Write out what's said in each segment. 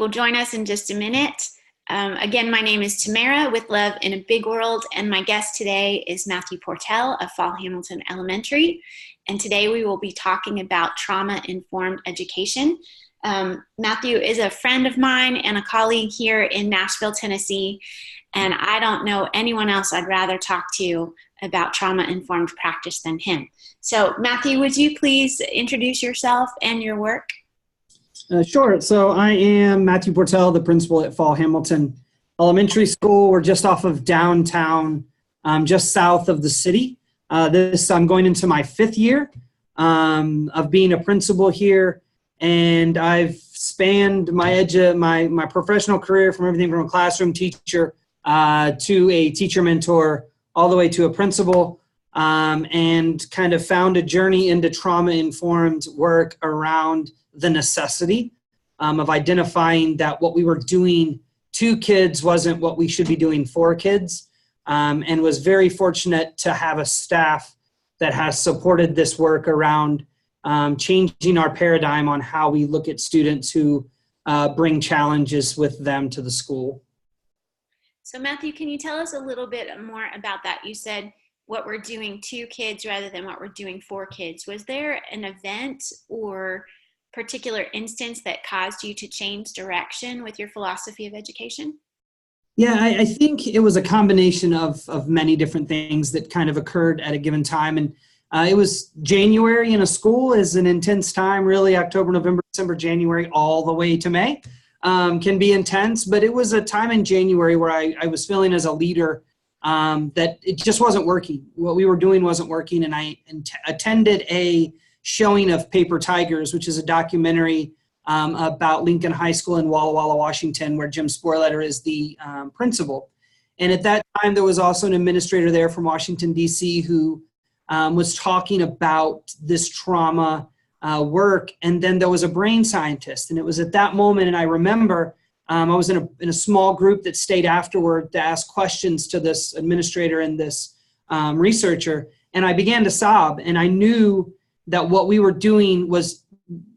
will join us in just a minute. Again, my name is Tamara with Love in a Big World, and my guest today is Mathew Portell of Fall Hamilton Elementary. And today we will be talking about trauma-informed education. Mathew is a friend of mine and a colleague here in Nashville, Tennessee, and I don't know anyone else I'd rather talk to about trauma-informed practice than him. So Mathew, would you please introduce yourself and your work? Sure. So I am Mathew Portell, the principal at Fall Hamilton Elementary School. We're just off of downtown, just south of the city. I'm going into my 5th year of being a principal here, and I've spanned my professional career from everything from a classroom teacher to a teacher mentor, all the way to a principal, and kind of found a journey into trauma-informed work around the necessity of identifying that what we were doing to kids wasn't what we should be doing for kids, and was very fortunate to have a staff that has supported this work around changing our paradigm on how we look at students who bring challenges with them to the school. So Mathew, can you tell us a little bit more about that? You said what we're doing to kids rather than what we're doing for kids. Was there an event or particular instance that caused you to change direction with your philosophy of education? Yeah, I think it was a combination of many different things that kind of occurred at a given time. And it was January in a school is an intense time, really. October, November, December, January, all the way to May can be intense. But it was a time in January where I was feeling as a leader that it just wasn't working. What we were doing wasn't working. And I attended a showing of Paper Tigers, which is a documentary about Lincoln High School in Walla Walla, Washington, where Jim Sporletter is the principal. And at that time, there was also an administrator there from Washington, D.C., who was talking about this trauma work. And then there was a brain scientist. And it was at that moment, and I remember I was in a small group that stayed afterward to ask questions to this administrator and this researcher. And I began to sob, and I knew that what we were doing was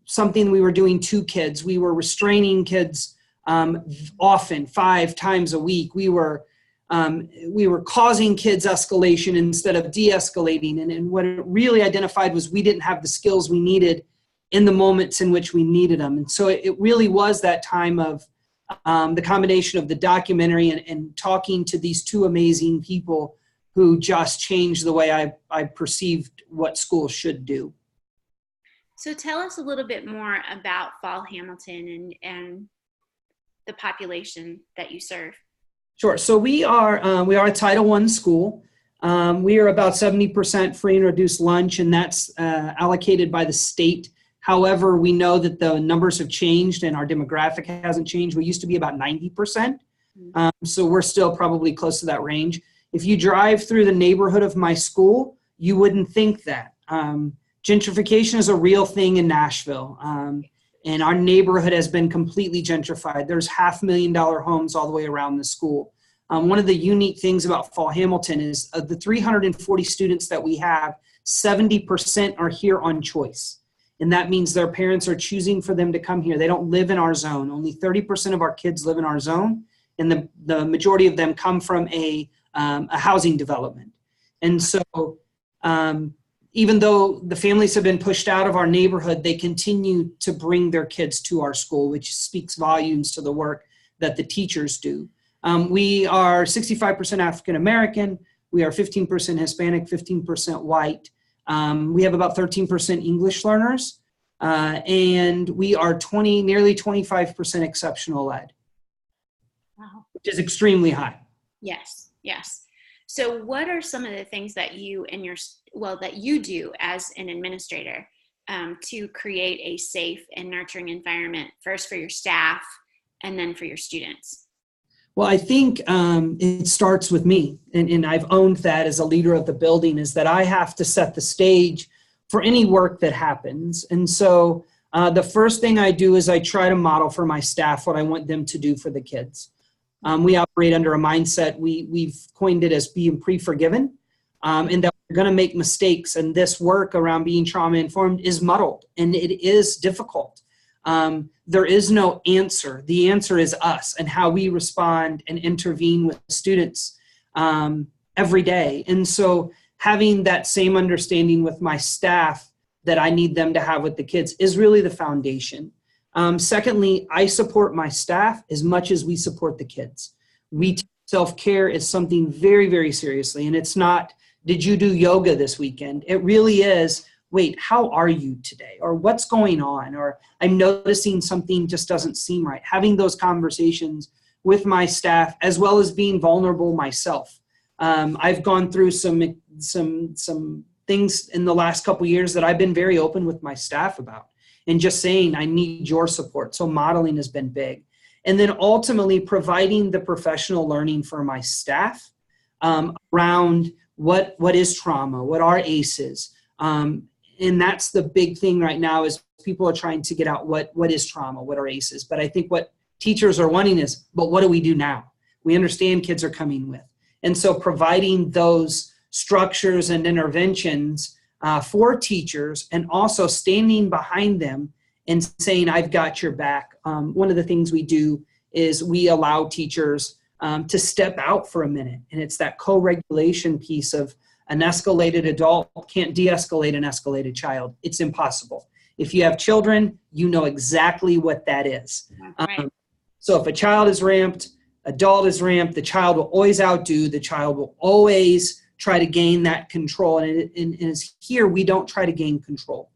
something we were doing to kids. We were restraining kids often, 5 times a week. We were causing kids escalation instead of de-escalating. And what it really identified was we didn't have the skills we needed in the moments in which we needed them. And so it really was that time of the combination of the documentary and talking to these 2 amazing people who just changed the way I perceived what schools should do. So tell us a little bit more about Fall Hamilton and the population that you serve. Sure. So we are a Title I school. We are about 70% free and reduced lunch, and that's allocated by the state. However, we know that the numbers have changed and our demographic hasn't changed. We used to be about 90%. So we're still probably close to that range. If you drive through the neighborhood of my school, you wouldn't think that. Gentrification is a real thing in Nashville, and our neighborhood has been completely gentrified. There's $500,000 homes all the way around the school. One of the unique things about Fall Hamilton is the 340 students that we have, 70% are here on choice. And that means their parents are choosing for them to come here. They don't live in our zone. Only 30% of our kids live in our zone, and the majority of them come from a housing development. And so even though the families have been pushed out of our neighborhood, they continue to bring their kids to our school, which speaks volumes to the work that the teachers do. We are 65% African American. We are 15% Hispanic, 15% white. We have about 13% English learners, and we are nearly 25% exceptional ed. Wow. Which is extremely high. Yes, yes. So what are some of the things that you do as an administrator to create a safe and nurturing environment, first for your staff and then for your students? Well, I think it starts with me, and I've owned that as a leader of the building, is that I have to set the stage for any work that happens. And so the first thing I do is I try to model for my staff what I want them to do for the kids. We operate under a mindset, we've coined it as being pre-forgiven, and that we're going to make mistakes. And this work around being trauma-informed is muddled, and it is difficult. there is no answer. The answer is us and how we respond and intervene with students every day. And so having that same understanding with my staff that I need them to have with the kids is really the foundation. Secondly, I support my staff as much as we support the kids. We take self-care as something very, very seriously. And it's not, did you do yoga this weekend? It really is, wait, how are you today? Or what's going on? Or I'm noticing something just doesn't seem right. Having those conversations with my staff, as well as being vulnerable myself. I've gone through some things in the last couple of years that I've been very open with my staff about, and just saying, I need your support. So modeling has been big. And then ultimately providing the professional learning for my staff around what is trauma, what are ACEs. And that's the big thing right now is people are trying to get out what is trauma, what are ACEs. But I think what teachers are wanting is, but what do we do now? We understand kids are coming with. And so providing those structures and interventions for teachers, and also standing behind them and saying, I've got your back. One of the things we do is we allow teachers to step out for a minute. And it's that co-regulation piece of an escalated adult can't de-escalate an escalated child. It's impossible. If you have children, you know exactly what that is. Right. So if a child is ramped, adult is ramped, the child will always outdo, the child will always try to gain that control. And it's here, we don't try to gain control.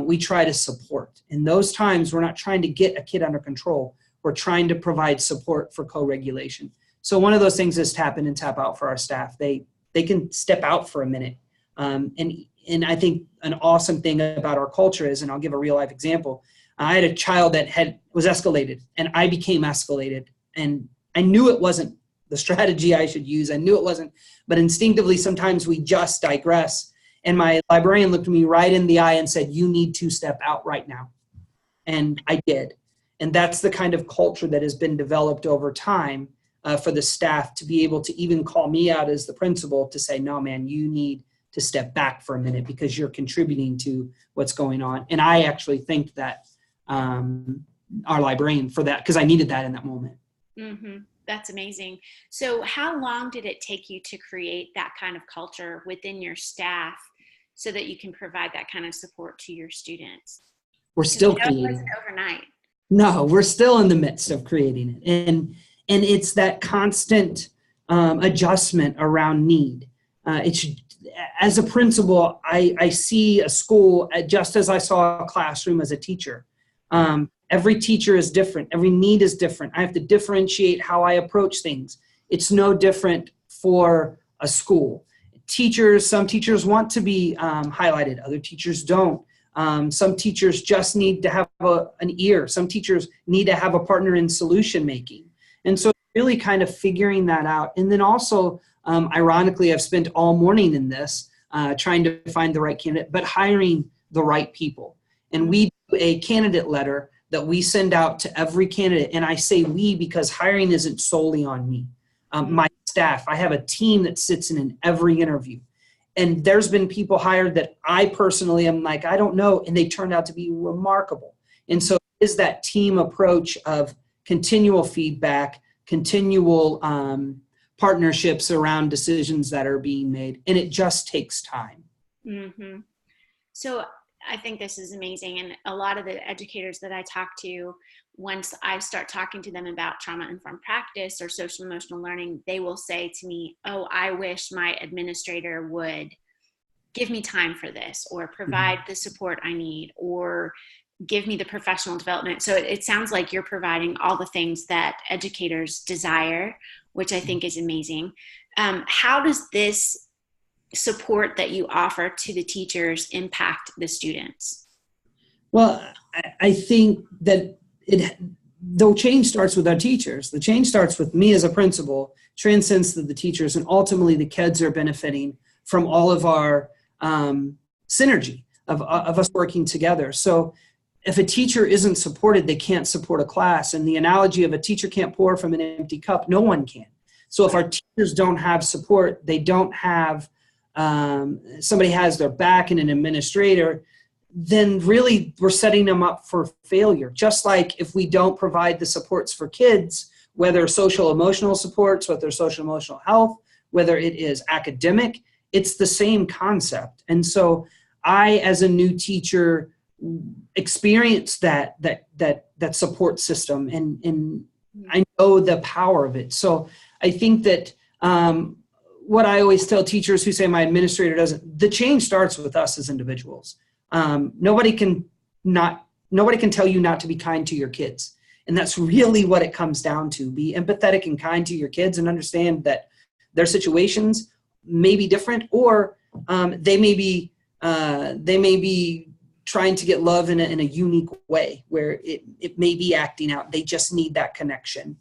We try to support. In those times, we're not trying to get a kid under control. We're trying to provide support for co-regulation. So one of those things is tap in and tap out for our staff. They can step out for a minute. And I think an awesome thing about our culture is, and I'll give a real life example. I had a child that was escalated, and I became escalated. And I knew it wasn't the strategy I should use. I knew it wasn't, but instinctively, sometimes we just digress. And my librarian looked me right in the eye and said, you need to step out right now. And I did. And that's the kind of culture that has been developed over time for the staff to be able to even call me out as the principal to say, no, man, you need to step back for a minute because you're contributing to what's going on. And I actually thanked that our librarian for that, because I needed that in that moment. Mm-hmm. That's amazing. So how long did it take you to create that kind of culture within your staff so that you can provide that kind of support to your students? We're still creating it wasn't overnight. No, we're still in the midst of creating it. And it's that constant adjustment around need. As a principal, I see a school just as I saw a classroom as a teacher. Every teacher is different. Every need is different. I have to differentiate how I approach things. It's no different for a school. Some teachers want to be highlighted. Other teachers don't. Some teachers just need to have an ear. Some teachers need to have a partner in solution making. And so really kind of figuring that out. And then also, ironically, I've spent all morning in this trying to find the right candidate, but hiring the right people. And we do a candidate letter that we send out to every candidate. And I say we because hiring isn't solely on me. My staff, I have a team that sits in every interview. And there's been people hired that I personally am like, I don't know. And they turned out to be remarkable. And so it is that team approach of continual feedback, continual partnerships around decisions that are being made. And it just takes time. Mm-hmm. So I think this is amazing. And a lot of the educators that I talk to, once I start talking to them about trauma-informed practice or social emotional learning, they will say to me, oh, I wish my administrator would give me time for this, or provide the support I need, or give me the professional development. So it sounds like you're providing all the things that educators desire, which I think is amazing. How does this support that you offer to the teachers impact the students? Well, I think that the change starts with our teachers. The change starts with me as a principal, transcends to the teachers, and ultimately the kids are benefiting from all of our synergy of us working together. So if a teacher isn't supported, they can't support a class. And the analogy of a teacher can't pour from an empty cup, no one can. So if our teachers don't have support, they don't have somebody has their back and an administrator, then really we're setting them up for failure. Just like if we don't provide the supports for kids, whether social emotional supports, whether social emotional health, whether it is academic, it's the same concept. And so I, as a new teacher, experienced that support system, and I know the power of it. So I think that what I always tell teachers who say my administrator doesn't, the change starts with us as individuals. Nobody can tell you not to be kind to your kids. And that's really what it comes down to. Be empathetic and kind to your kids and understand that their situations may be different, or they may be trying to get love in a unique way where it may be acting out. They just need that connection.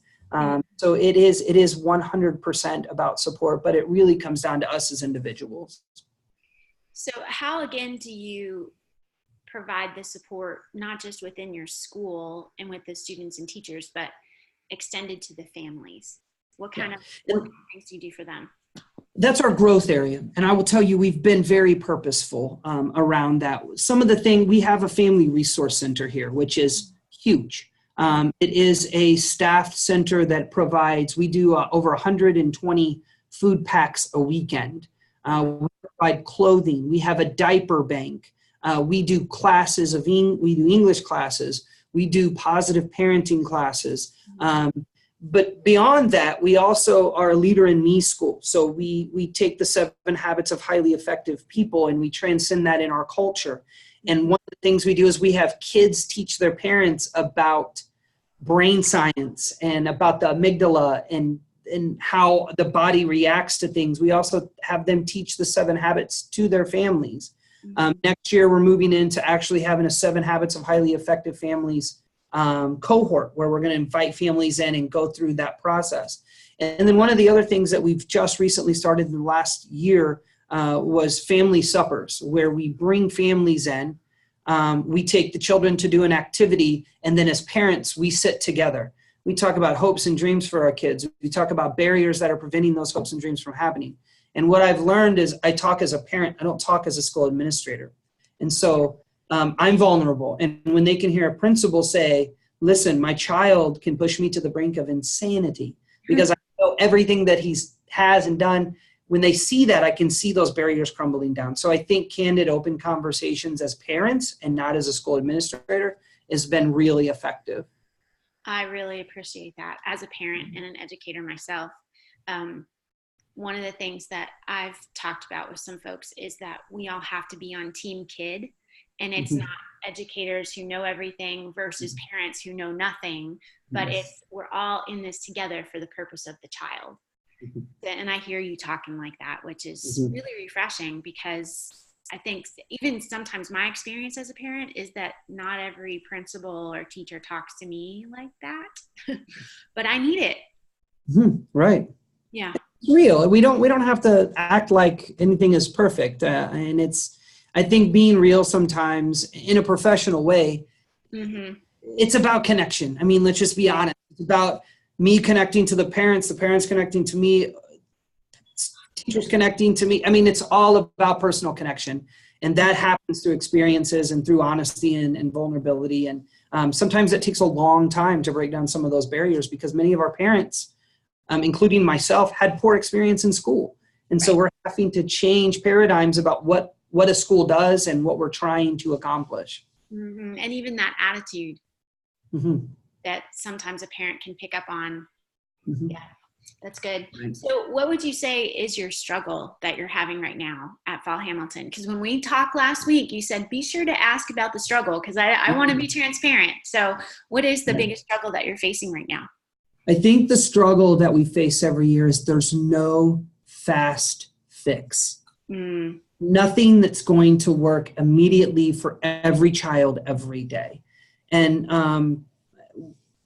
So it is 100% about support, but it really comes down to us as individuals. So how, again, do you provide the support, not just within your school and with the students and teachers, but extended to the families? What kind of things do you do for them? That's our growth area. And I will tell you, we've been very purposeful around that. Some of the thing, we have a family resource center here, which is huge. It is a staffed center that provides, we do over 120 food packs a weekend. We provide clothing. We have a diaper bank. We do classes we do English classes. We do positive parenting classes. But beyond that, we also are a Leader in Me school. So we take the 7 habits of highly effective people and we transcend that in our culture. And one of the things we do is we have kids teach their parents about brain science and about the amygdala and how the body reacts to things. We also have them teach the 7 habits to their families. Next year, we're moving into actually having a 7 habits of highly effective families cohort where we're going to invite families in and go through that process. And then one of the other things that we've just recently started in the last year was family suppers, where we bring families in. We take the children to do an activity, and then as parents, we sit together. We talk about hopes and dreams for our kids. We talk about barriers that are preventing those hopes and dreams from happening. And what I've learned is I talk as a parent. I don't talk as a school administrator. And so I'm vulnerable. And when they can hear a principal say, listen, my child can push me to the brink of insanity because I know everything that he has and done. When they see that, I can see those barriers crumbling down. So I think candid, open conversations as parents and not as a school administrator has been really effective. I really appreciate that. As a parent and an educator myself, one of the things that I've talked about with some folks is that we all have to be on team kid, and it's not educators who know everything versus parents who know nothing, but we're all in this together for the purpose of the child. And I hear you talking like that, which is really refreshing, because I think even sometimes my experience as a parent is that not every principal or teacher talks to me like that, but I need it. Right. Yeah. It's real. We don't have to act like anything is perfect. And I think being real sometimes in a professional way, it's about connection. I mean, let's just be honest. It's about me connecting to the parents connecting to me, teachers connecting to me. I mean, it's all about personal connection. And that happens through experiences and through honesty and vulnerability. And sometimes it takes a long time to break down some of those barriers, because many of our parents, including myself, had poor experience in school. And so we're having to change paradigms about what a school does and what we're trying to accomplish. And even that attitude that sometimes a parent can pick up on. Yeah, that's good. Right. So what would you say is your struggle that you're having right now at Fall Hamilton? Because when we talked last week, you said, be sure to ask about the struggle, because I want to be transparent. So what is the biggest struggle that you're facing right now? I think the struggle that we face every year is there's no fast fix. Nothing that's going to work immediately for every child every day. And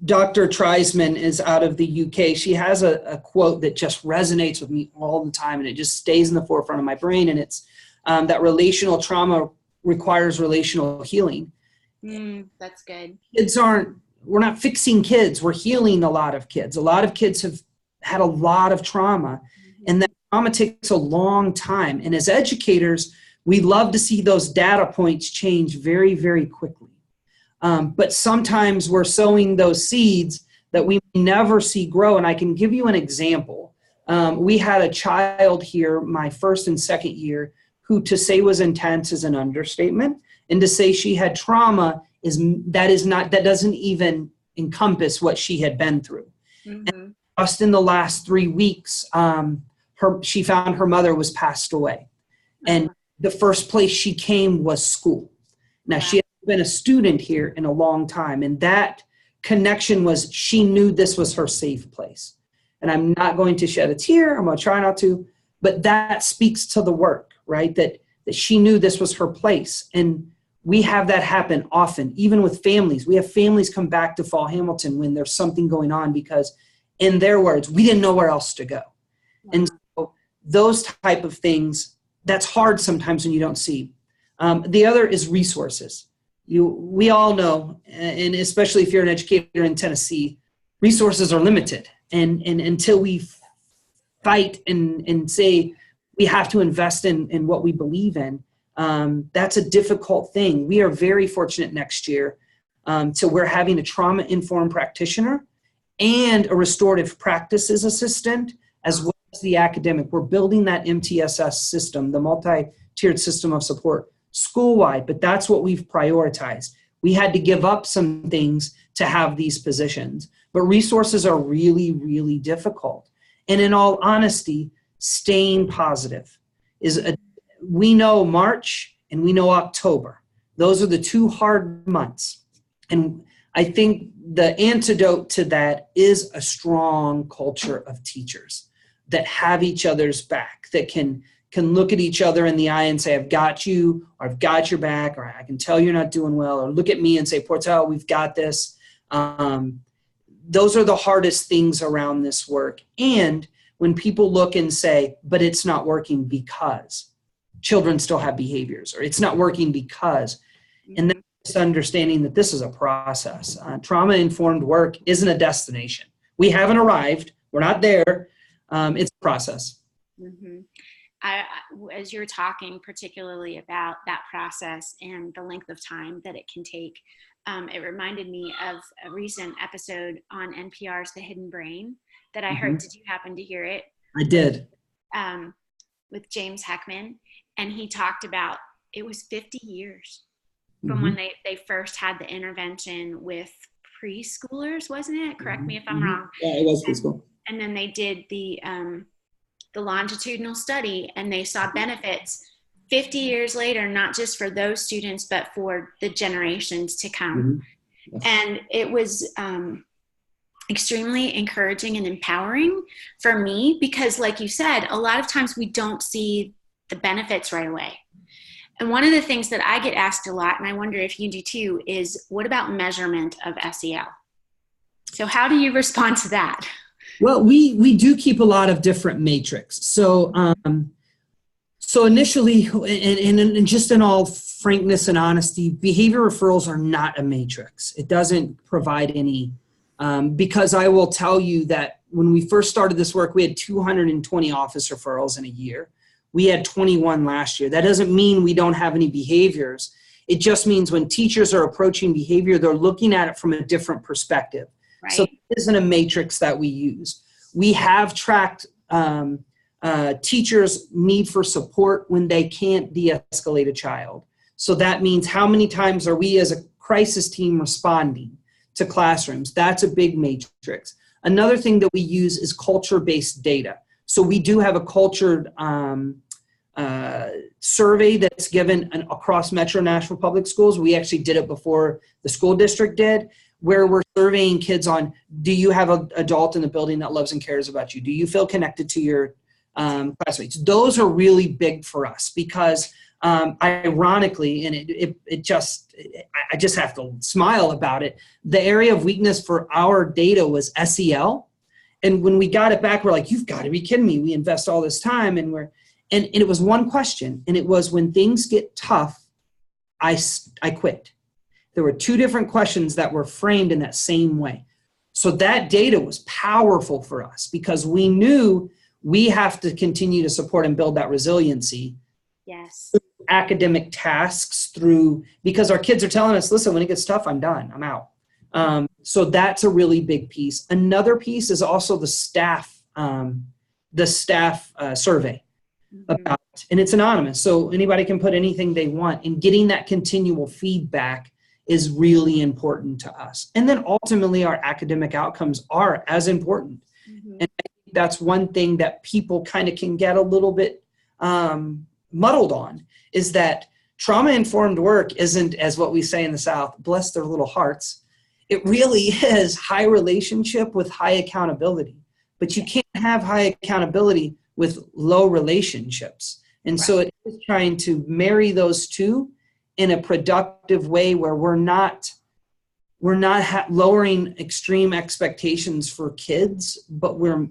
Dr. Treisman is out of the UK. She has a quote that just resonates with me all the time, and it just stays in the forefront of my brain. And it's that relational trauma requires relational healing. That's good. We're not fixing kids. We're healing a lot of kids. A lot of kids have had a lot of trauma, and that trauma takes a long time. And as educators, We love to see those data points change very, very quickly. But sometimes we're sowing those seeds that we never see grow. And I can give you an example. We had a child here my first and second year who, to say was intense is an understatement. And to say she had trauma that doesn't even encompass what she had been through. Mm-hmm. And just in the last 3 weeks, she found her mother was passed away. And the first place she came was school. Now, she had been a student here in a long time, and that connection was, she knew this was her safe place. And I'm not going to shed a tear, I'm going to try not to, but that speaks to the work, right? That she knew this was her place. And we have that happen often, even with families. We have families come back to Fall Hamilton when there's something going on because, in their words, we didn't know where else to go. And so those type of things, that's hard sometimes when you don't see. The other is resources. We all know, and especially if you're an educator in Tennessee, resources are limited. And until we fight and say we have to invest in what we believe in, that's a difficult thing. We are very fortunate next year. So we're having a trauma-informed practitioner and a restorative practices assistant, as well as the academic. We're building that MTSS system, the multi-tiered system of support, school-wide, but that's what we've prioritized. We had to give up some things to have these positions, but resources are really, really difficult. And in all honesty, staying positive we know March and we know October. Those are the 2 hard months. And I think the antidote to that is a strong culture of teachers that have each other's back, that can look at each other in the eye and say, I've got you, or I've got your back, or I can tell you're not doing well, or look at me and say, Portell, we've got this. Those are the hardest things around this work. And when people look and say, but it's not working because children still have behaviors, or it's not working because, and then just understanding that this is a process. Trauma-informed work isn't a destination. We haven't arrived. We're not there. It's a process. Mm-hmm. As you're talking particularly about that process and the length of time that it can take, it reminded me of a recent episode on NPR's The Hidden Brain that I heard. Did you happen to hear it? I did. With James Heckman. And he talked about, it was 50 years from when they first had the intervention with preschoolers, wasn't it? Correct me if I'm wrong. Yeah, it was preschool. And then they did the longitudinal study, and they saw benefits 50 years later, not just for those students, but for the generations to come. Yes. And it was extremely encouraging and empowering for me because, like you said, a lot of times we don't see the benefits right away. And one of the things that I get asked a lot, and I wonder if you do too, is what about measurement of SEL? So how do you respond to that? Well, we do keep a lot of different metrics. So initially, and just in all frankness and honesty, behavior referrals are not a matrix. It doesn't provide any, because I will tell you that when we first started this work, we had 220 office referrals in a year. We had 21 last year. That doesn't mean we don't have any behaviors. It just means when teachers are approaching behavior, they're looking at it from a different perspective. Right. So it isn't a matrix that we use. We have tracked teachers' need for support when they can't de-escalate a child. So that means how many times are we as a crisis team responding to classrooms? That's a big matrix. Another thing that we use is culture-based data. So we do have a cultured survey that's given across Metro Nashville Public Schools. We actually did it before the school district did, where we're surveying kids on, do you have an adult in the building that loves and cares about you? Do you feel connected to your classmates? Those are really big for us because ironically, and I just have to smile about it, the area of weakness for our data was SEL. And when we got it back, we're like, you've got to be kidding me. We invest all this time and it was one question. And it was, when things get tough, I quit. There were 2 different questions that were framed in that same way. So that data was powerful for us because we knew we have to continue to support and build that resiliency. Yes. academic tasks through, because our kids are telling us, listen, when it gets tough, I'm done, I'm out. So that's a really big piece. Another piece is also the staff survey about it. And it's anonymous, so anybody can put anything they want, and getting that continual feedback is really important to us. And then ultimately our academic outcomes are as important. And I think that's one thing that people kind of can get a little bit muddled on, is that trauma-informed work isn't, as what we say in the South, bless their little hearts. It really is high relationship with high accountability. But you can't have high accountability with low relationships. And so it is trying to marry those two in a productive way where we're not lowering extreme expectations for kids, but we're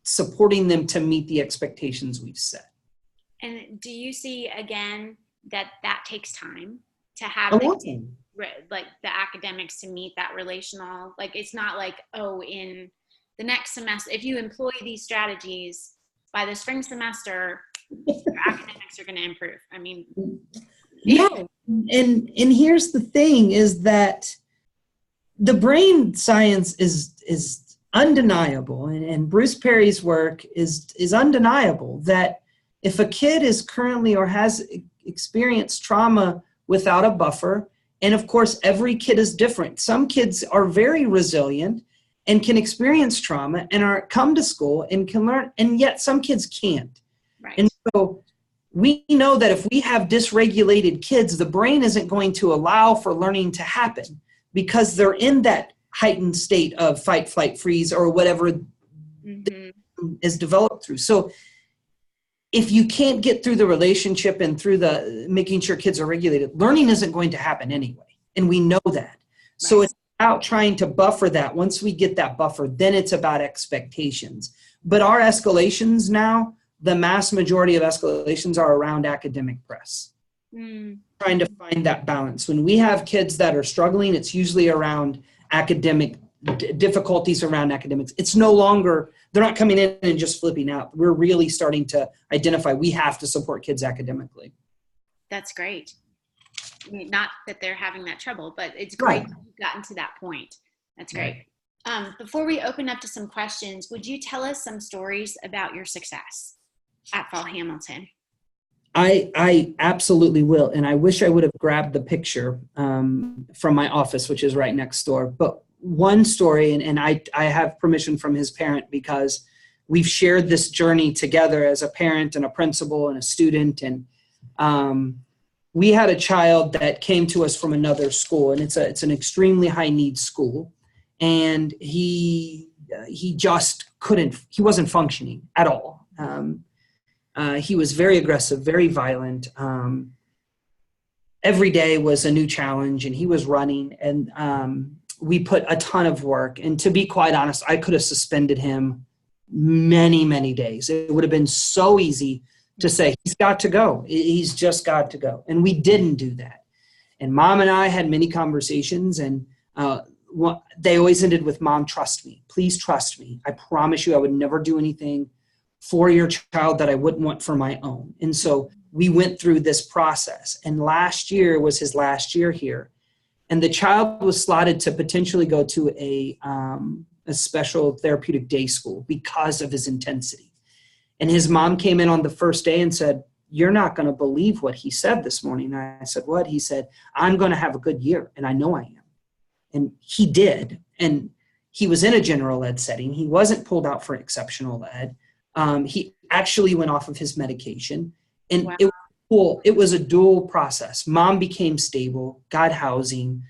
supporting them to meet the expectations we've set. And do you see, again, that takes time to have like the academics to meet that relational? Like, it's not like, oh, in the next semester, if you employ these strategies by the spring semester, your academics are going to improve. I mean, no. And here's the thing, is that the brain science is undeniable, and Bruce Perry's work is undeniable, that if a kid is currently or has experienced trauma without a buffer, and of course every kid is different. Some kids are very resilient and can experience trauma and come to school and can learn, and yet some kids can't. Right. And so we know that if we have dysregulated kids, the brain isn't going to allow for learning to happen, because they're in that heightened state of fight, flight, freeze, or whatever is developed through. So if you can't get through the relationship and through the making sure kids are regulated, learning isn't going to happen anyway. And we know that. Right. So it's about trying to buffer that. Once we get that buffer, then it's about expectations. But our escalations now, the mass majority of escalations are around academic press. Trying to find that balance. When we have kids that are struggling, it's usually around academic difficulties around academics. It's no longer, they're not coming in and just flipping out. We're really starting to identify we have to support kids academically. That's great. I mean, not that they're having that trouble, but it's great that you've gotten to that point. That's great. Right. Before we open up to some questions, would you tell us some stories about your success at Fall Hamilton? I absolutely will. And I wish I would have grabbed the picture from my office, which is right next door. But one story, and I have permission from his parent, because we've shared this journey together as a parent and a principal and a student. And we had a child that came to us from another school, and it's an extremely high need school. And he just he wasn't functioning at all. He was very aggressive, very violent. Every day was a new challenge, and he was running, and we put a ton of work. And to be quite honest, I could have suspended him many, many days. It would have been so easy to say, he's got to go. He's just got to go. And we didn't do that. And Mom and I had many conversations, and they always ended with, Mom, trust me. Please trust me. I promise you I would never do anything for your child that I wouldn't want for my own. And so we went through this process, and last year was his last year here. And the child was slotted to potentially go to a special therapeutic day school because of his intensity. And his mom came in on the first day and said, you're not going to believe what he said this morning. And I said, what? He said, I'm going to have a good year. And I know I am. And he did. And he was in a general ed setting. He wasn't pulled out for exceptional ed. He actually went off of his medication, and It was cool. It was a dual process. Mom became stable, got housing,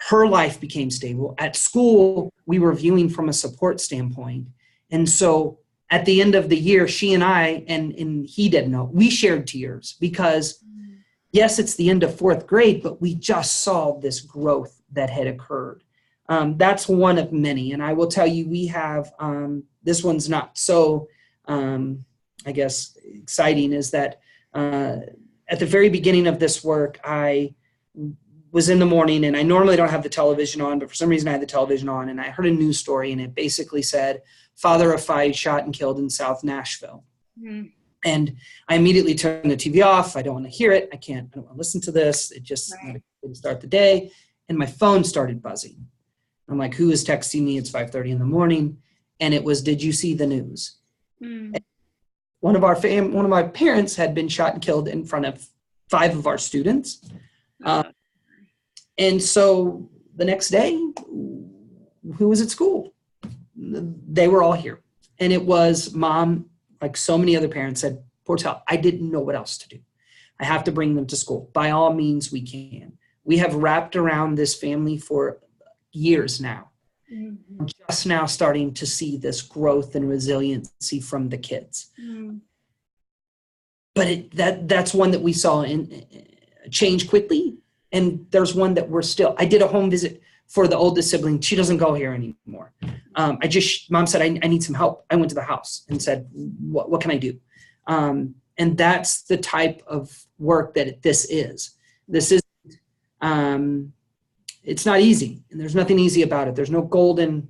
her life became stable. At school, we were viewing from a support standpoint. And so at the end of the year, she and I, and he didn't know, we shared tears, because yes, it's the end of fourth grade, but we just saw this growth that had occurred. That's one of many. And I will tell you, we have, this one's not so, I guess, exciting, is that at the very beginning of this work, I was in the morning, and I normally don't have the television on, but for some reason I had the television on, and I heard a news story, and it basically said, father of 5 shot and killed in South Nashville. And I immediately turned the TV off. I don't want to hear it. I don't want to listen to this. It just Right. didn't start the day. And my phone started buzzing. I'm like, who is texting me? It's 5:30 in the morning. And it was, did you see the news? Mm. One of my parents had been shot and killed in front of 5 of our students. And so the next day, who was at school? They were all here. And it was mom, like so many other parents, said, Portell, I didn't know what else to do. I have to bring them to school. By all means, we can. We have wrapped around this family for years now. Mm-hmm. Just now starting to see this growth and resiliency from the kids. Mm. But that's one that we saw in change quickly. And there's one that I did a home visit for the oldest sibling. She doesn't go here anymore. Mom said, I need some help. I went to the house and said, what can I do? And that's the type of work that this is. This is, it's not easy, and there's nothing easy about it. There's no golden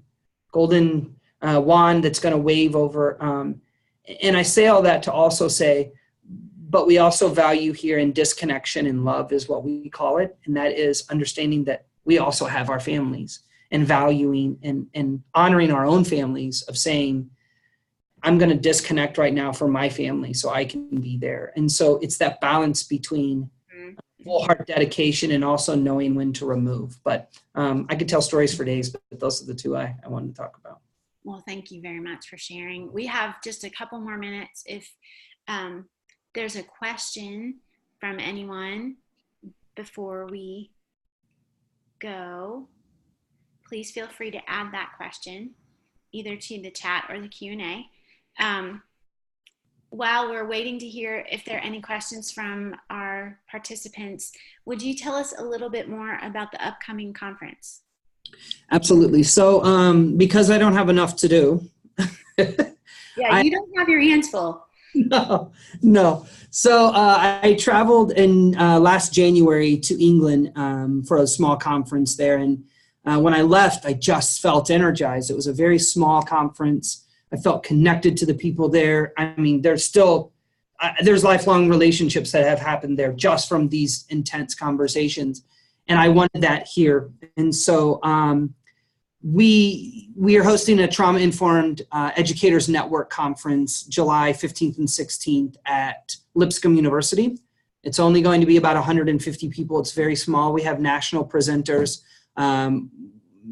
wand that's going to wave over. And I say all that to also say, but we also value here in disconnection and love is what we call it. And that is understanding that we also have our families and valuing and honoring our own families of saying, I'm going to disconnect right now from my family so I can be there. And so it's that balance between full heart dedication and also knowing when to remove. But I could tell stories for days, but those are the two I wanted to talk about. Well, thank you very much for sharing. We have just a couple more minutes. If there's a question from anyone before we go, please feel free to add that question either to the chat or the Q&A. While we're waiting to hear if there are any questions from our participants, would you tell us a little bit more about the upcoming conference? Absolutely. So because I don't have enough to do. Yeah, you don't have your hands full. No. So I traveled in last January to England for a small conference there. And when I left, I just felt energized. It was a very small conference. I felt connected to the people there. I mean, there's lifelong relationships that have happened there just from these intense conversations. And I wanted that here. And so we are hosting a Trauma-Informed Educators Network Conference July 15th and 16th at Lipscomb University. It's only going to be about 150 people. It's very small. We have national presenters.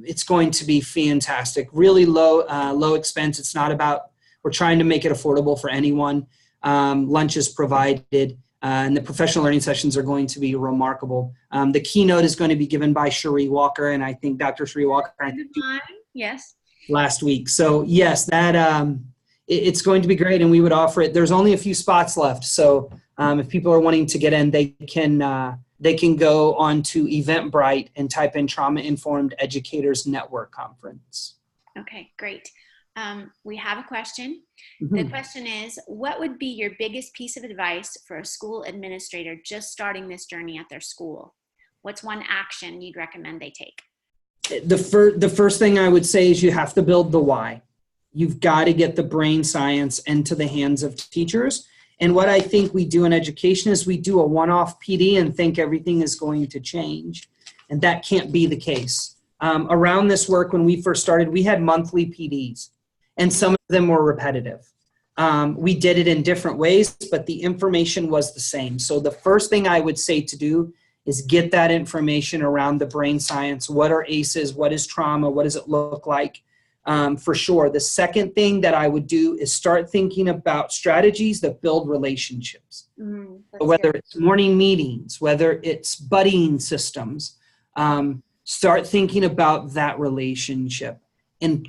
It's going to be fantastic. Really low expense. It's not about, we're trying to make it affordable for anyone. Lunch is provided, and the professional learning sessions are going to be remarkable. The keynote is going to be given by Cherie Walker, and I think Dr. Cherie Walker. Yes. Last week. So yes, that it's going to be great, and we would offer it. There's only a few spots left, so if people are wanting to get in, they can go on to Eventbrite and type in Trauma-Informed Educators Network Conference. Okay, great. We have a question. Mm-hmm. The question is, what would be your biggest piece of advice for a school administrator just starting this journey at their school? What's one action you'd recommend they take? The first thing I would say is you have to build the why. You've got to get the brain science into the hands of teachers. And what I think we do in education is we do a one-off PD and think everything is going to change. And that can't be the case. Around this work, when we first started, we had monthly PDs, and some of them were repetitive. We did it in different ways, but the information was the same. So the first thing I would say to do is get that information around the brain science. What are ACEs? What is trauma? What does it look like? For sure. The second thing that I would do is start thinking about strategies that build relationships. Whether it's morning meetings, whether it's buddying systems, start thinking about that relationship. And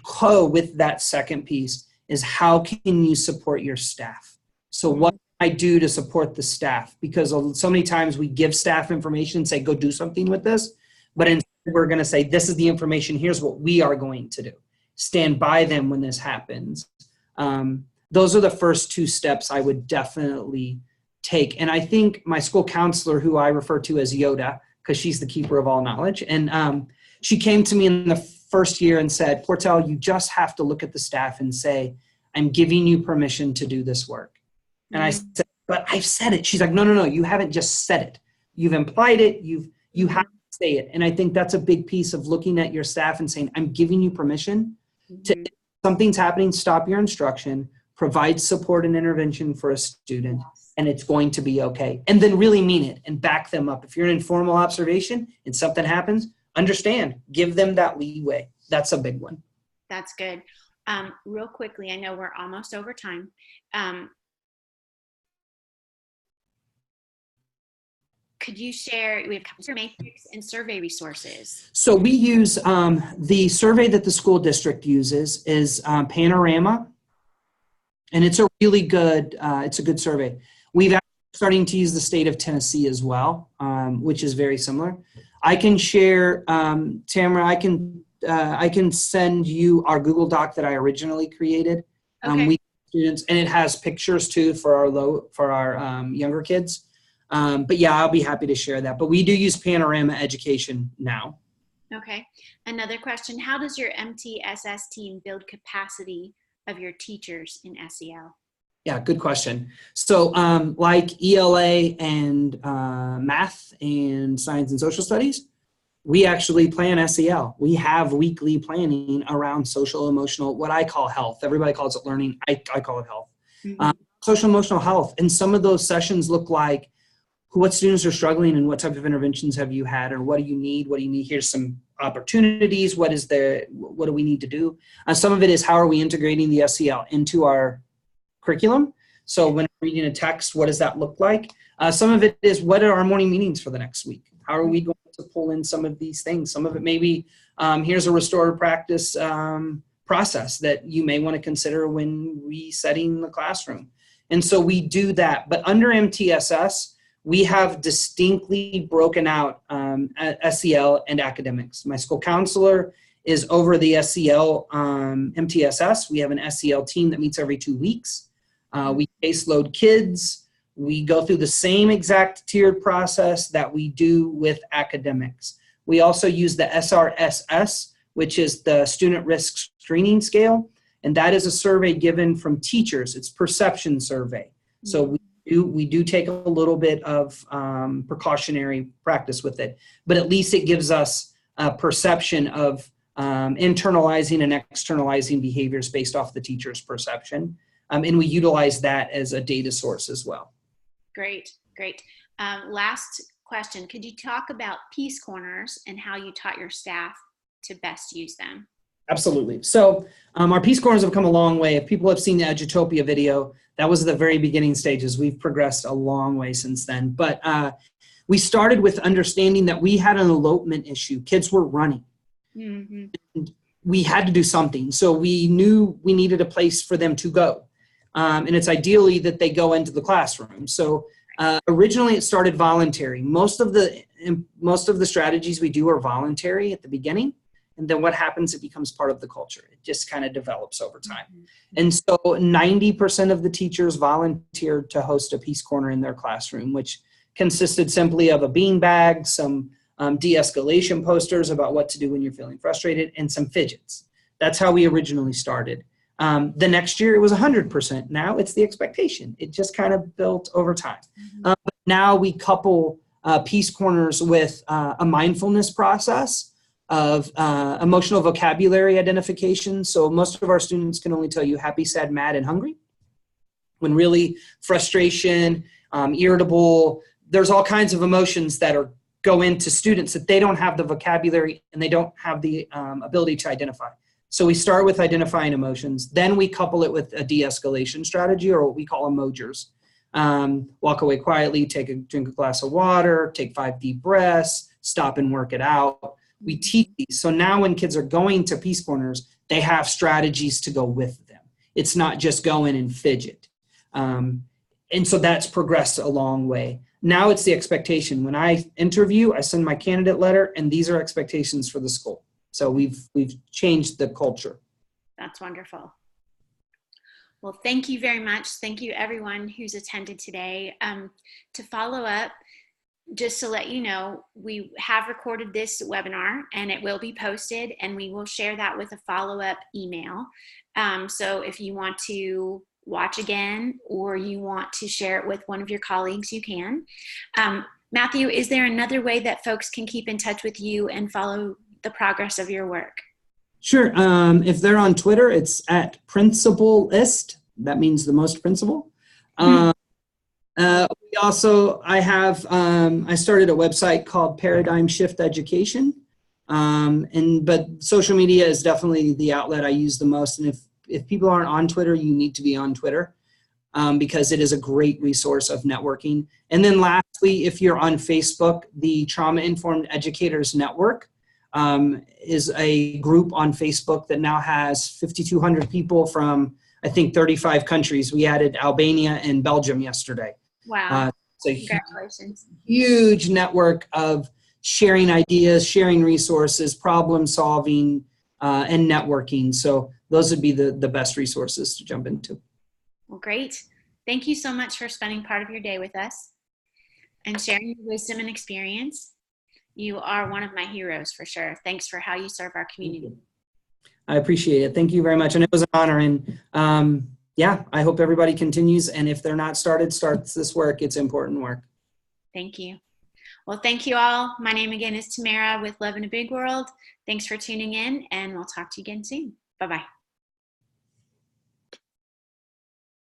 with that second piece is how can you support your staff? So what can I do to support the staff? Because so many times we give staff information and say, go do something with this. But instead we're going to say, this is the information. Here's what we are going to do. Stand by them when this happens. Those are the first two steps I would definitely take. And I think my school counselor, who I refer to as Yoda, because she's the keeper of all knowledge, and she came to me in the first year and said, Portell, you just have to look at the staff and say, I'm giving you permission to do this work. And I said, but I've said it. She's like, no, no, no, you haven't just said it. You've implied it. You have to say it. And I think that's a big piece of looking at your staff and saying, I'm giving you permission to, if something's happening, stop your instruction, provide support and intervention for a student, and it's going to be okay. And then really mean it and back them up. If you're an informal observation and something happens, understand, give them that leeway. That's a big one. That's good. Real quickly, I know we're almost over time. Could you share, we have survey matrix and survey resources. So we use, the survey that the school district uses is Panorama. And it's a really good, it's a good survey. We've actually starting to use the state of Tennessee as well, which is very similar. I can share, Tamara, I can send you our Google Doc that I originally created. Okay. We students, and it has pictures too for our younger kids. But yeah, I'll be happy to share that. But we do use Panorama Education now. Okay. Another question, how does your MTSS team build capacity of your teachers in SEL? Yeah, good question. So like ELA and math and science and social studies, we actually plan SEL. We have weekly planning around social emotional, what I call health. Everybody calls it learning. I call it health. Social emotional health. And some of those sessions look like what students are struggling and what type of interventions have you had, or what do you need? What do you need? Here's some opportunities. What do we need to do? Some of it is how are we integrating the SEL into our curriculum? So when reading a text, what does that look like? Some of it is what are our morning meetings for the next week? How are we going to pull in some of these things? Some of it may be, here's a restorative practice process that you may want to consider when resetting the classroom. And so we do that. But under MTSS, we have distinctly broken out SEL and academics. My school counselor is over the SEL MTSS. We have an SEL team that meets every 2 weeks. We caseload kids. We go through the same exact tiered process that we do with academics. We also use the SRSS, which is the Student Risk Screening Scale, and that is a survey given from teachers. It's perception survey. So we do take a little bit of precautionary practice with it, but at least it gives us a perception of internalizing and externalizing behaviors based off the teacher's perception. And we utilize that as a data source as well. Great, great. Last question, could you talk about Peace Corners and how you taught your staff to best use them? Absolutely. So our Peace Corners have come a long way. If people have seen the Edutopia video, that was the very beginning stages. We've progressed a long way since then. But we started with understanding that we had an elopement issue. Kids were running. And we had to do something. So we knew we needed a place for them to go. And it's ideally that they go into the classroom. So originally it started voluntary. Most of the strategies we do are voluntary at the beginning. And then what happens, it becomes part of the culture. It just kind of develops over time. And so 90% of the teachers volunteered to host a Peace Corner in their classroom, which consisted simply of a beanbag, some de-escalation posters about what to do when you're feeling frustrated, and some fidgets. That's how we originally started. The next year it was 100%. Now it's the expectation. It just kind of built over time. But now we couple Peace Corners with a mindfulness process of emotional vocabulary identification. So most of our students can only tell you happy, sad, mad, and hungry. When really frustration, irritable, there's all kinds of emotions that go into students that they don't have the vocabulary and they don't have the ability to identify. So we start with identifying emotions. Then we couple it with a de-escalation strategy, or what we call emojers. Walk away quietly, drink a glass of water, take 5 deep breaths, stop and work it out. We teach these. So now when kids are going to Peace Corners, they have strategies to go with them. It's not just go in and fidget. And so that's progressed a long way. Now it's the expectation. When I interview, I send my candidate letter, and these are expectations for the school. So we've changed the culture. That's wonderful. Well, thank you very much. Thank you everyone who's attended today. To follow up, just to let you know, we have recorded this webinar and it will be posted, and we will share that with a follow-up email. So if you want to watch again, or you want to share it with one of your colleagues, you can. Matthew, is there another way that folks can keep in touch with you and follow the progress of your work? Sure. If they're on Twitter, it's at Principalist. That means the most principal. I started a website called Paradigm Shift Education. But social media is definitely the outlet I use the most. And if people aren't on Twitter, you need to be on Twitter, because it is a great resource of networking. And then lastly, if you're on Facebook, the Trauma Informed Educators Network is a group on Facebook that now has 5,200 people from, I think, 35 countries. We added Albania and Belgium yesterday. Wow. It's a Congratulations. huge network of sharing ideas, sharing resources, problem solving, and networking. So those would be the best resources to jump into. Well, great. Thank you so much for spending part of your day with us and sharing your wisdom and experience. You are one of my heroes for sure. Thanks for how you serve our community. I appreciate it. Thank you very much. And it was an honor. And yeah, I hope everybody continues. And if they're not starts this work. It's important work. Thank you. Well, thank you all. My name again is Tamara with Love in a Big World. Thanks for tuning in, and we'll talk to you again soon. Bye-bye.